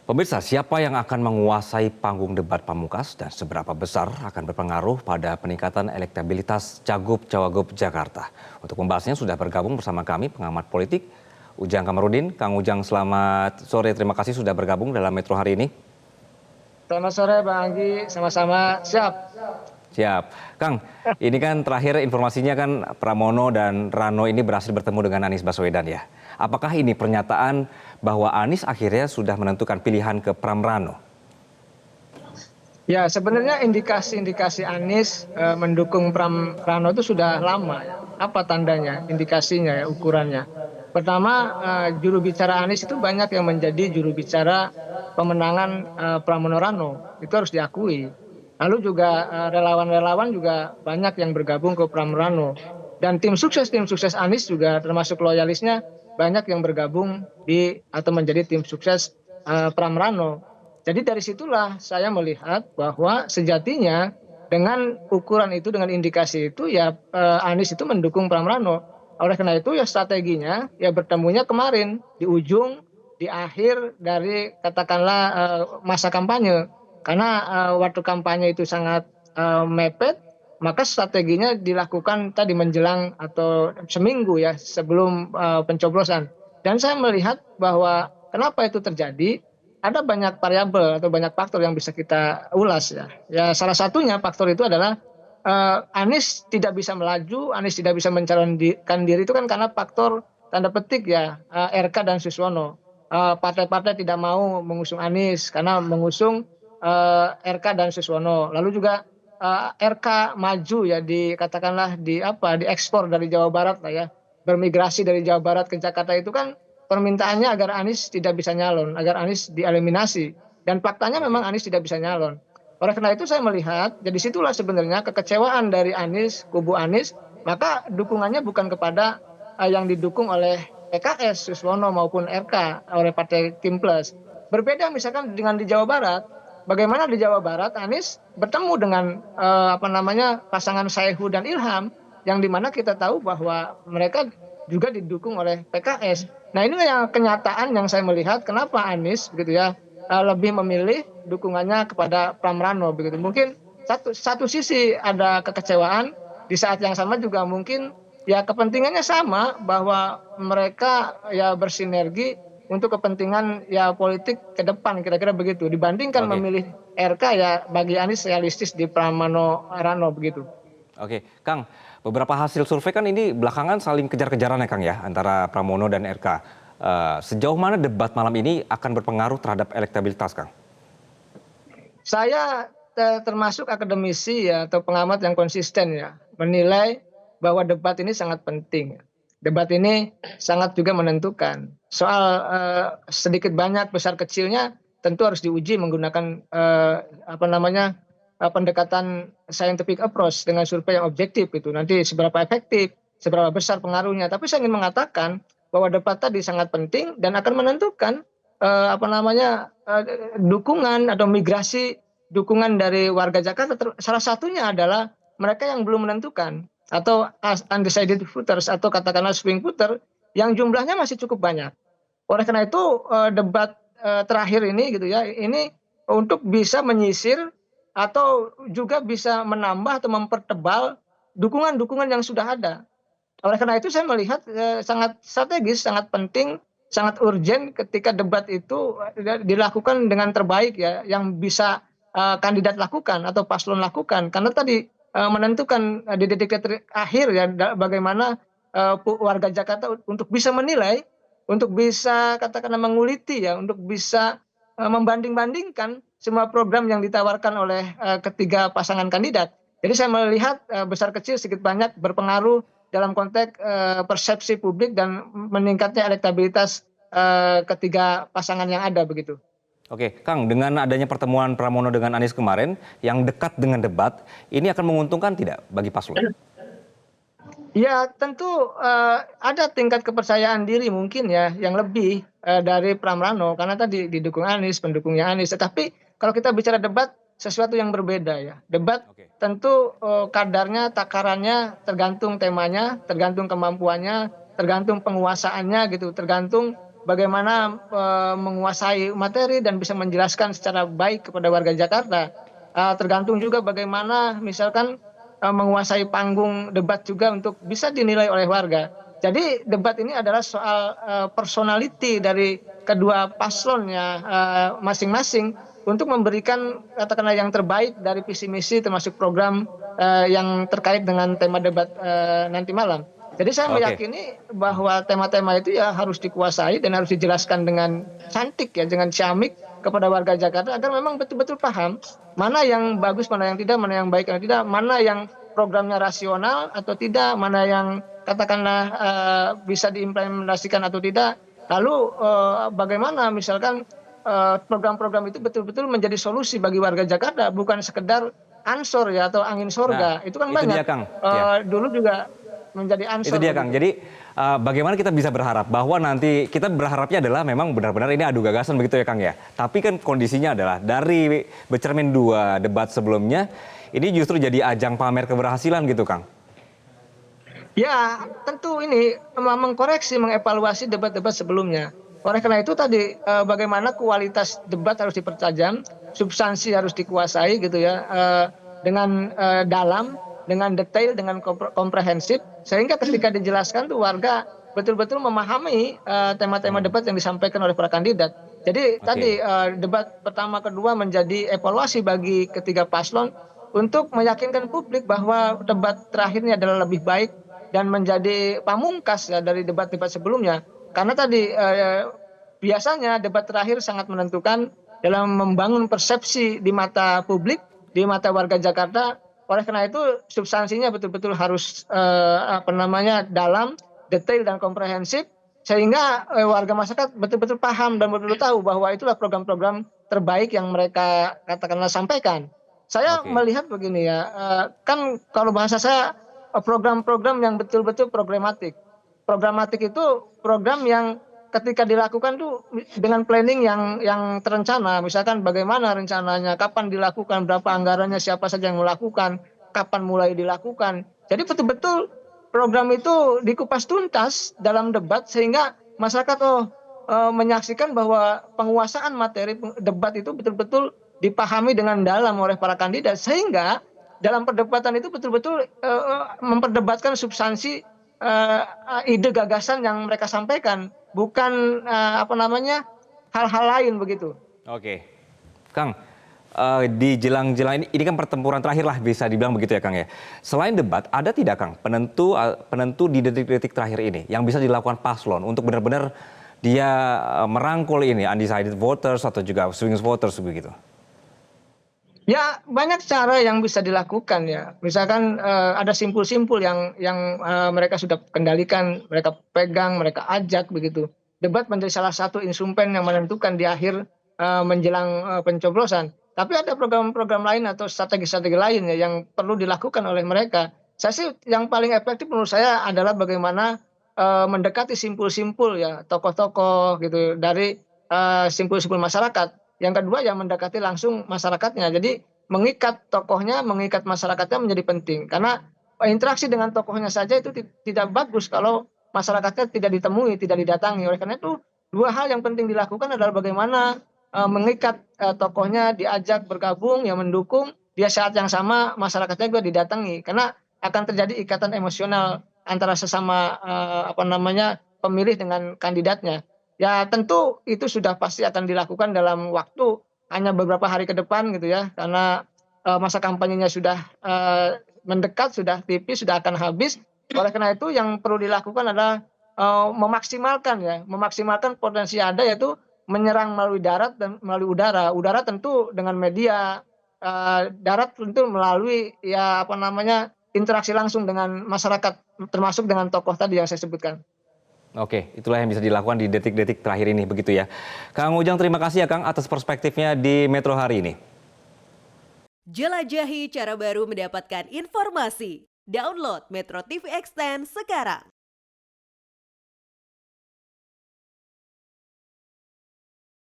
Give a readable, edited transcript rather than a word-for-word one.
Pemirsa, siapa yang akan menguasai panggung debat pamungkas dan seberapa besar akan berpengaruh pada peningkatan elektabilitas Cagup-Cawagup Jakarta? Untuk membahasnya sudah bergabung bersama kami pengamat politik Ujang Kamarudin. Kang Ujang, selamat sore. Terima kasih sudah bergabung dalam Metro hari ini. Selamat sore Bang Anggi, sama-sama siap. Siap. Kang, ini kan terakhir informasinya kan Pramono dan Rano ini berhasil bertemu dengan Anies Baswedan ya. Apakah ini pernyataan bahwa Anies akhirnya sudah menentukan pilihan ke Pram Rano? Ya, sebenarnya indikasi-indikasi Anies mendukung Pram Rano itu sudah lama. Apa tandanya, indikasinya, ya, ukurannya? Pertama, juru bicara Anies itu banyak yang menjadi juru bicara pemenangan Pramono Rano. Itu harus diakui. Lalu juga relawan-relawan juga banyak yang bergabung ke Pram Rano. Dan tim sukses Anies juga termasuk loyalisnya banyak yang bergabung di atau menjadi tim sukses Pram Rano. Jadi dari situlah saya melihat bahwa sejatinya dengan ukuran itu, dengan indikasi itu ya Anies itu mendukung Pram Rano. Oleh karena itu ya strateginya ya bertemunya kemarin di ujung, di akhir dari katakanlah masa kampanye. Karena waktu kampanye itu sangat mepet, maka strateginya dilakukan tadi menjelang atau seminggu ya sebelum pencoblosan. Dan saya melihat bahwa kenapa itu terjadi, ada banyak variabel atau banyak faktor yang bisa kita ulas ya. Ya salah satunya faktor itu adalah Anies tidak bisa melaju, Anies tidak bisa mencalonkan diri itu kan karena faktor tanda petik ya RK dan Suswono. Partai-partai tidak mau mengusung Anies karena mengusung RK dan Suswono. Lalu juga RK maju ya dikatakanlah diekspor dari Jawa Barat lah ya, bermigrasi dari Jawa Barat ke Jakarta itu kan permintaannya agar Anies tidak bisa nyalon, agar Anies dieliminasi. Dan faktanya memang Oke. Anies tidak bisa nyalon. Oleh karena itu saya melihat, jadi situlah sebenarnya kekecewaan dari Anies, kubu Anies, maka dukungannya bukan kepada yang didukung oleh PKS, Suswono maupun RK, oleh Partai Kim Plus. Berbeda misalkan dengan di Jawa Barat, bagaimana di Jawa Barat Anies bertemu dengan pasangan Saihu dan Ilham, yang dimana kita tahu bahwa mereka juga didukung oleh PKS. Nah ini yang kenyataan yang saya melihat kenapa Anies begitu ya lebih memilih dukungannya kepada Pram Rano begitu. Mungkin satu sisi ada kekecewaan, di saat yang sama juga mungkin ya kepentingannya sama bahwa mereka ya bersinergi untuk kepentingan ya politik ke depan kira-kira begitu. Dibandingkan Oke. memilih RK ya bagi Anies realistis di Pramono Rano begitu. Oke, Kang, beberapa hasil survei kan ini belakangan saling kejar-kejaran ya Kang ya, antara Pramono dan RK. Sejauh mana debat malam ini akan berpengaruh terhadap elektabilitas, Kang? Saya termasuk akademisi ya atau pengamat yang konsisten ya menilai bahwa debat ini sangat penting. Debat ini sangat juga menentukan. Soal sedikit banyak besar kecilnya tentu harus diuji menggunakan pendekatan scientific approach dengan survei yang objektif itu. Nanti seberapa efektif, seberapa besar pengaruhnya. Tapi saya ingin mengatakan bahwa debat tadi sangat penting dan akan menentukan dukungan atau migrasi dukungan dari warga Jakarta. Salah satunya adalah mereka yang belum menentukan atau undecided voters atau katakanlah swing voter yang jumlahnya masih cukup banyak. Oleh karena itu debat terakhir ini gitu ya, ini untuk bisa menyisir atau juga bisa menambah atau mempertebal dukungan-dukungan yang sudah ada. Oleh karena itu saya melihat sangat strategis, sangat penting, sangat urgent ketika debat itu dilakukan dengan terbaik ya, yang bisa kandidat lakukan atau paslon lakukan. Karena tadi menentukan di detik-detik akhir ya bagaimana warga Jakarta untuk bisa menilai, untuk bisa katakanlah menguliti ya, untuk bisa membanding-bandingkan semua program yang ditawarkan oleh ketiga pasangan kandidat. Jadi saya melihat besar kecil sedikit banyak berpengaruh dalam konteks persepsi publik dan meningkatnya elektabilitas ketiga pasangan yang ada begitu. Oke, Kang, dengan adanya pertemuan Pramono dengan Anies kemarin yang dekat dengan debat, ini akan menguntungkan tidak bagi paslon? Ya tentu ada tingkat kepercayaan diri mungkin ya yang lebih dari Pram Rano karena tadi didukung Anies, pendukungnya Anies. Tetapi kalau kita bicara debat sesuatu yang berbeda ya. Debat Oke. tentu kadarnya, takarannya tergantung temanya, tergantung kemampuannya, tergantung penguasaannya gitu, tergantung bagaimana menguasai materi dan bisa menjelaskan secara baik kepada warga Jakarta. Tergantung juga bagaimana misalkan menguasai panggung debat juga untuk bisa dinilai oleh warga. Jadi debat ini adalah soal personality dari kedua paslon ya masing-masing untuk memberikan katakanlah yang terbaik dari visi misi termasuk program yang terkait dengan tema debat nanti malam. Jadi saya Oke. meyakini bahwa tema-tema itu ya harus dikuasai dan harus dijelaskan dengan cantik ya, dengan ciamik kepada warga Jakarta agar memang betul-betul paham mana yang bagus, mana yang tidak, mana yang baik, mana tidak, mana yang programnya rasional atau tidak, mana yang katakanlah bisa diimplementasikan atau tidak. Lalu bagaimana misalkan program-program itu betul-betul menjadi solusi bagi warga Jakarta, bukan sekedar ansor ya atau angin Nah, sorga. Itu kan itu banyak. dia Kang. Ya. Dulu juga menjadi Itu ansor dia Kang. begitu. Jadi bagaimana kita bisa berharap bahwa nanti kita berharapnya adalah memang benar-benar ini adu gagasan begitu ya Kang ya. Tapi kan kondisinya adalah dari bercermin 2 debat sebelumnya ini justru jadi ajang pamer keberhasilan gitu Kang. Ya, tentu ini mengkoreksi, mengevaluasi debat-debat sebelumnya. Oleh karena itu tadi bagaimana kualitas debat harus dipertajam, substansi harus dikuasai gitu ya, dengan dalam, dengan detail, dengan komprehensif, sehingga ketika dijelaskan tuh warga betul-betul memahami tema-tema debat yang disampaikan oleh para kandidat. Jadi tadi Oke. debat pertama kedua menjadi evaluasi bagi ketiga paslon untuk meyakinkan publik bahwa debat terakhir ini adalah lebih baik dan menjadi pamungkas ya dari debat-debat sebelumnya. Karena tadi biasanya debat terakhir sangat menentukan dalam membangun persepsi di mata publik, di mata warga Jakarta. Oleh karena itu substansinya betul-betul harus dalam, detail dan komprehensif sehingga warga masyarakat betul-betul paham dan betul-betul tahu bahwa itulah program-program terbaik yang mereka katakanlah sampaikan. Saya Oke. melihat begini ya, kan kalau bahasa saya program-program yang betul-betul programatik. Programatik itu program yang ketika dilakukan tuh dengan planning yang terencana. Misalkan bagaimana rencananya, kapan dilakukan, berapa anggarannya, siapa saja yang melakukan, kapan mulai dilakukan. Jadi betul-betul program itu dikupas tuntas dalam debat sehingga masyarakat menyaksikan bahwa penguasaan materi debat itu betul-betul dipahami dengan dalam oleh para kandidat sehingga dalam perdebatan itu betul-betul memperdebatkan substansi ide gagasan yang mereka sampaikan, bukan hal-hal lain begitu. Oke. Kang, di jelang-jelang ini kan pertempuran terakhir lah bisa dibilang begitu ya Kang ya. Selain debat, ada tidak Kang penentu di detik-detik terakhir ini yang bisa dilakukan paslon untuk benar-benar dia merangkul ini undecided voters atau juga swing voters begitu? Ya banyak cara yang bisa dilakukan ya. Misalkan ada simpul-simpul yang mereka sudah kendalikan, mereka pegang, mereka ajak begitu. Debat menjadi salah satu instrumen yang menentukan di akhir menjelang pencoblosan. Tapi ada program-program lain atau strategi-strategi lain ya yang perlu dilakukan oleh mereka. Saya sih yang paling efektif menurut saya adalah bagaimana mendekati simpul-simpul ya tokoh-tokoh gitu dari simpul-simpul masyarakat. Yang kedua ya mendekati langsung masyarakatnya. Jadi mengikat tokohnya, mengikat masyarakatnya menjadi penting. Karena interaksi dengan tokohnya saja itu tidak bagus kalau masyarakatnya tidak ditemui, tidak didatangi. Oleh karena itu dua hal yang penting dilakukan adalah bagaimana mengikat tokohnya, diajak bergabung, yang mendukung. Dia saat yang sama masyarakatnya juga didatangi. Karena akan terjadi ikatan emosional antara sesama pemilih dengan kandidatnya. Ya tentu itu sudah pasti akan dilakukan dalam waktu hanya beberapa hari ke depan gitu ya, karena masa kampanyenya sudah mendekat, sudah tipis, sudah akan habis. Oleh karena itu yang perlu dilakukan adalah memaksimalkan potensi ada yaitu menyerang melalui darat dan melalui udara. Udara tentu dengan media, darat tentu melalui interaksi langsung dengan masyarakat, termasuk dengan tokoh tadi yang saya sebutkan. Oke, itulah yang bisa dilakukan di detik-detik terakhir ini begitu ya. Kang Ujang, terima kasih ya Kang atas perspektifnya di Metro hari ini. Jelajahi cara baru mendapatkan informasi. Download Metro TV Extend sekarang.